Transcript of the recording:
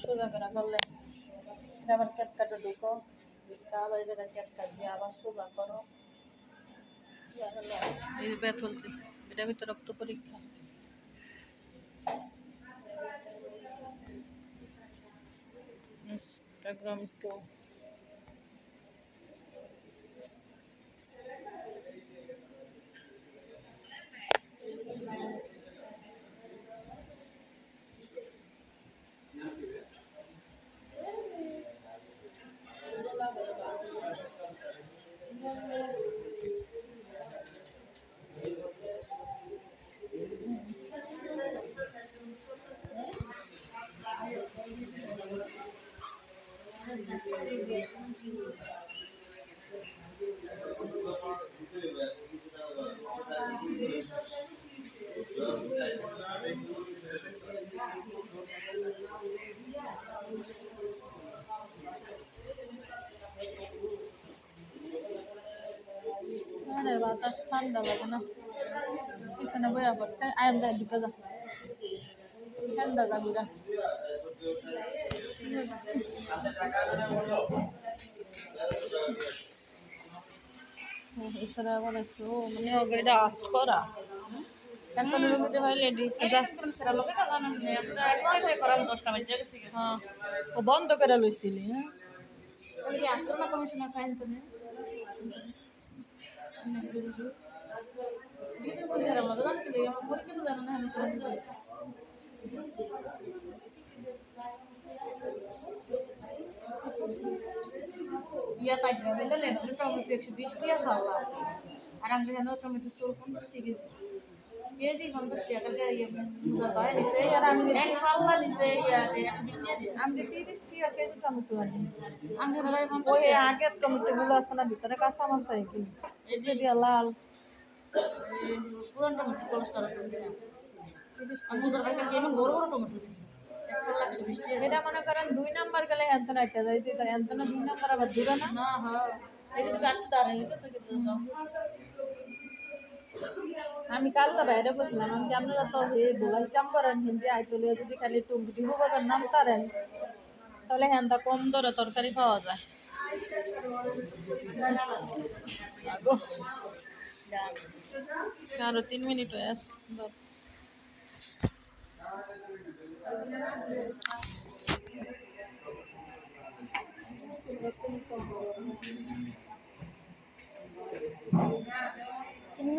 সোজা করে করলে এটা আবার ক্যাটকাটে ঢুকো, আবার এটা ক্যাটকাট দিয়ে আবার সোজা করো। এই যে ব্যথ হচ্ছে, এটার ভিতরে রক্ত পরীক্ষা। ইনস্টাগ্রাম টু বাতাস ঠান্ডা লাগে না, এখানে বইয়া পড়ছে আয়াম দেয় ঢুকে যা ঠান্ডা যাবিরা। এছাড়া আবার একটু মানে এটা আজ করা এত রুগীতে ভাই লেডি হ্যাঁ ও বন্ধ করে লইছিলি। হ্যাঁ ইয়া কাটবে বুঝলেন, টমেটো 120 টাকা খাওয়া আর আমি যেন টমেটো 50 টাকা কেজি 50 টাকা কালকে মুজার পায় নিছে আর আমি এক পাল্লা নিছে ইয়া 120 টাকা দিয়ে আমি 30 টাকা কেজি টমেটো আনি আমি ভাই 50 টাকা। ওই আগের টমেটো গুলো আছে না ভিতরে কাঁচা মাছ কি এই যে লাল পুরান টমেটো কোলেস্টেরল করে আমি মুজার পায় কি এমন বড় বড় টমেটো দিছে এটা মনে করেন 2 নাম্বার গেলে এন্তনা একটা যাইতে এন্তনা 2 নাম্বার আবার দূরে না না হ্যাঁ এই যে গাটটা রে তো থেকে দাও। আমি কালকে বাইরে বসলাম আমি কি আপনারা তো হে বলাইতাম করেন হিন্দি আইতলে যদি খালি টুমটি বাবার নাম তারেন তাহলে হেন্দা কম দরে তরকারি পাওয়া যায়। আগো আরো 3 মিনিট হয়ে আছে। Ini